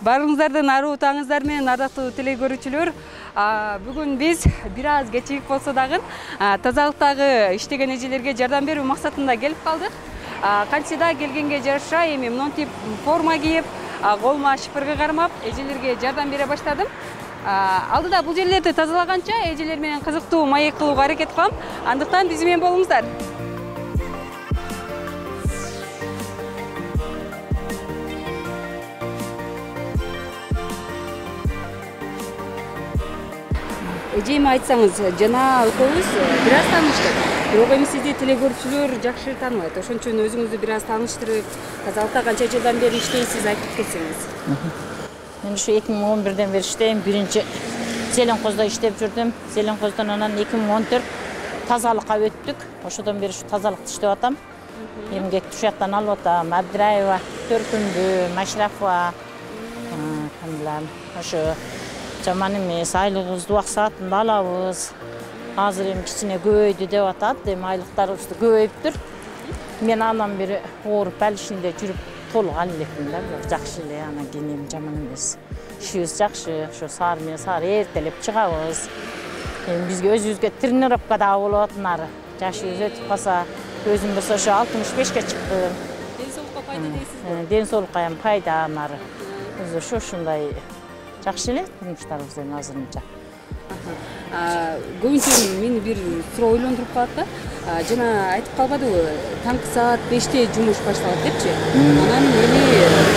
Барыңыздардын аруу таңыңыздар менен ардактуу теле көрүүчүлөр. Бүгүн биз бир аз кечигип болсо дагы тазалыктагы иштеген эжелерге жардам берүү максатында келип калдык. Канчада келгенге жараша эми монтип форма кийип, колума шыпыргы кармап, эжелерге жардам бере баштадым. Алдыда бул жерлерди тазалаганча эжелер менен кызыктуу маек кылууга аракет кылам. Андыктан биз менен болуңуздар. Эжеме айтсаңыз, жана экөөбүз бир аз тааныштык. Бирок эми сизди теле көрүүчүлөр жакшы тааныбайт. Ошон үчүн өзүңүздү бир аз тааныштырып, тазалыкта канча жылдан бери иштейсиз, айтып кетсеңиз. Мен ушу 2011-ден бери иштейм. Биринчи Зеленкоздо иштеп жүрдүм. Зеленкоздон анан 2014 тазалыкка өттүк. Ошодон бери ушу тазалыкты иштеп атам. Эмгекти ушу жактан алып атам. Абдраева, Төркүндү, Машрафова, ким билем, ошо жаман эмес, айлыгыбызды убак саатында алабыз. Азыр эми кичине көбөйдү деп атат, эми айлыктарыбыз көбөйүптүр. Мен андан бери ооруп больничныйда жүрүп толук алып элекмин да, бирок жакшы эле, анан кийин эми жаман эмес. Ишибиз жакшы, ошо саар менен саар эртелеп чыгабыз. Эми бизге өзүбүзгө тренировка дагы болуп атат нары. Жашыбыз өтүп калса, өзүм болсо ошо 65ке чыктым. Ден соолукка пайда дейсизби? Ден соолукка эми пайда нары. Өзү ошо ушундай жакшы эле турмуштарыбыз эми азырынча. Көбүнчө мени бир суроо ойлондуруп калат да. Жана айтып калбадыбы, таңкы саат 5те жумуш башталат депчи. Анан эми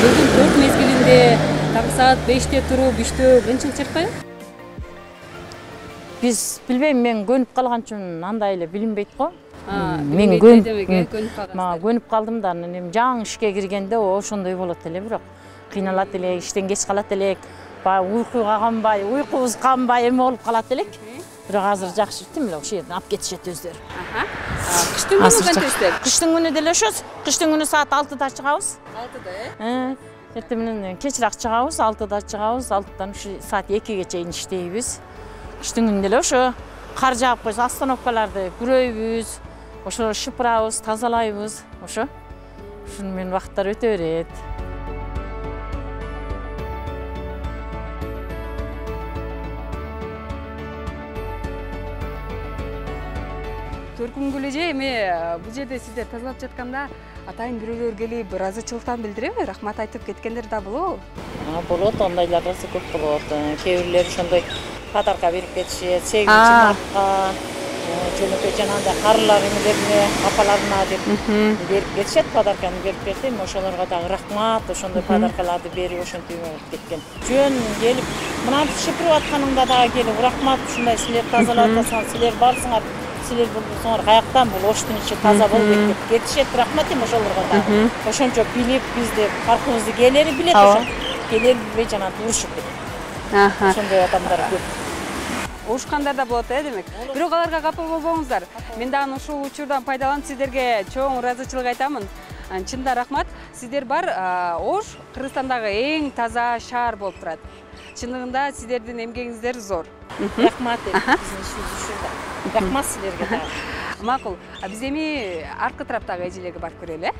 жылдын 4 мезгилинде таңкы саат 5те туруп иштөө кыйынчылык чыкпайбы? Биз билбейм, мен көнүп калган үчүн андай эле билинбейт го. Мен көнүп калдым да, анан эми жаңы ишке киргенде ошондой болот эле, бирок кыйналат элек, иштен кеч калат элек. Уйкуга канбай, уйкубуз канбай эме болуп калат элек. Бирок азыр жакшы тим эле ошо жерден алып кетишет өздөрү. Кыштын күнү кантесиз? Кыштын күнү деле ошосу. Кыштын күнү саат 6да чыгабыз. 6да, Эртең менен кечирээк чыгабыз, 6да чыгабыз, 6дан ушу саат 2ге чейин иштейбиз. Кыштын күнү деле ошо кар жаап койсо остановкаларды күрөйбүз, ошо шыпырабыз, тазалайбыз, ошо. Ушуну менен убакыттар өтө берет. Төркүнгүл эже, эми бул жерде сиздер тазалап жатканда атайын бирөөлөр келип ыраазычылыктан билдиреби? Рахмат айтып кеткендер да болобу? Болот, ондайлар да көп болот. Кээ бирлери ошондой подарка берип кетишет, 8-мартка, жөнөкөй жанагындай карылар эмелерине, апаларына деп берип кетишет, подарканы берип кетти. Ошолорго дагы рахмат, ошондой подаркаларды берип ошентип кеткен. Жөн келип, мына шыпырып атканыңда дагы келип, рахмат, ушундай силер тазалап атасыңар, силер барсыңар. Силер булсаңар каяктан бул оштун ичи таза болуп кетет. Кетишет, рахмат эми ошолорго дагы. Ошончо билип, бизди паркыбызды келери билет ошо. Келери билбей жана урушуп кетет. Ошондой адамдар көп. Урушкандар да болот, демек. Бирок аларга капа болбоңуздар. Мен дагы ушул учурдан пайдаланып сиздерге чоң ыраазычылык айтамын. Чында рахмат. Сиздер бар, Ош Кыргызстандагы эң таза шаар болуп турат. Чындыгында сиздердин эмгегиңиздер зор. Рахмат биздин ишибиз ушунда. Рахмат силерге дагы. Макул. Биз эми аркы тараптагы эжелерге барып көрөлү,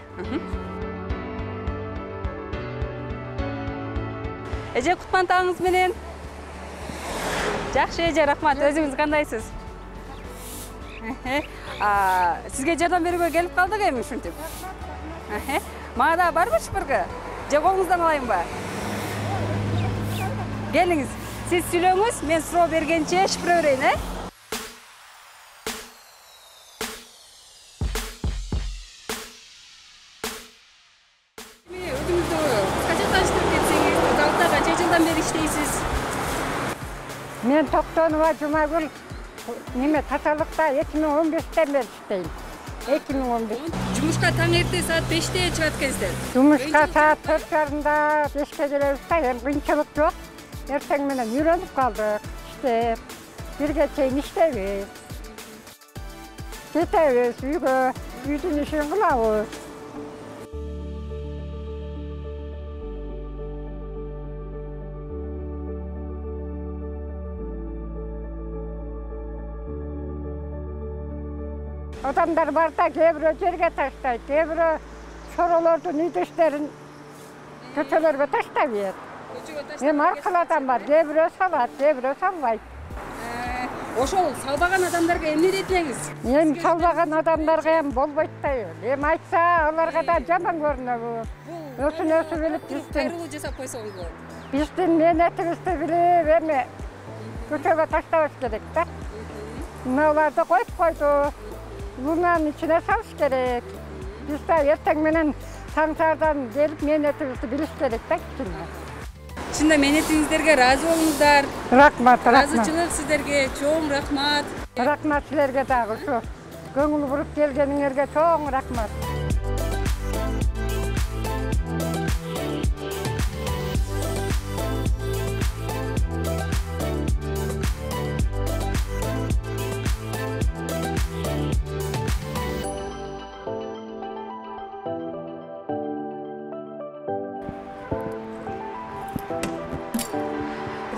Эже, кутман таңыңыз менен. Жакшы эже, рахмат. Өзүңүз кандайсыз? Сизге жардам берүүгө келип калдык эми ушинтип. Мага да барбы шыпыргы? Же колуңуздан алайынбы? Келиңиз. Сиз сүйлөңүз, мен суроо бергенче шыпыра берейин, Мен Токтонова Жумагүл неме тазалыкта 2015-тен бери иштейм. 2015. Жумушка таң эрте саат 5те чыгат экенсиздер. Жумушка саат 4:30-да 5ке келебиз да, эми кыйынчылык жок. Эртең менен үйрөнүп калдык, иштеп, 1ге чейин иштейбиз. Кетебиз үйгө, үйдүн ишин кылабыз. Адамдар бар да, кээ бирөө жерге таштайт, кээ бирөө чоролордун үйдөштөрүн көчөлөргө таштап ийет. Эми аркаладан бар, кээ бирөө салат, кээ бирөө салбайт. Ошол салбаган адамдарга эмне дейт элеңиз? Эми салбаган адамдарга эми болбойт да. Эми айтса, аларга да жаман көрүнөбү. Өсүн билип биздин Кайрылуу жасап койсоңуз болот. биздин мээнетибизди билип эми көчөгө таштабаш керек да. Мыналарды коюп койду. Лунанын ичине салыш керек. Биз да эртең менен саңсардан келип мээнетибизди билиш керек да. Чында мээнетиңиздерге ыраазы болуңуздар. Рахмат, рахмат. Ыраазычылык сиздерге чоң рахмат. Рахмат силерге дагы ушу көңүл буруп келгениңерге чоң рахмат.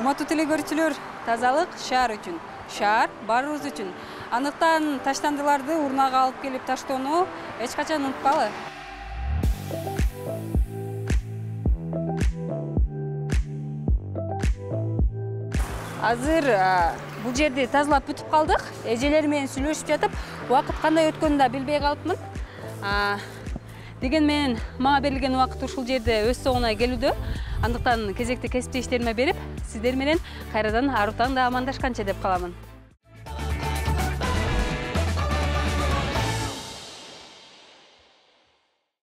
Урматтуу телекөрүүчүлөр, тазалык шаар үчүн, шаар баарыбыз үчүн. Андыктан таштандыларды урнага алып келип таштоону эч качан унутпалы. Азыр бул жерди тазалап бүтүп калдык. Эжелер менен сүйлөшүп жатып, убакыт кандай өткөнүн да билбей калыпмын. Дегенмен мага берилген убакыт ушул жерде өз соңуна келүүдө. Андыктан кезекти кесиптештериме берип, сиздер менен кайрадан аруу таңда амандашканча деп каламын.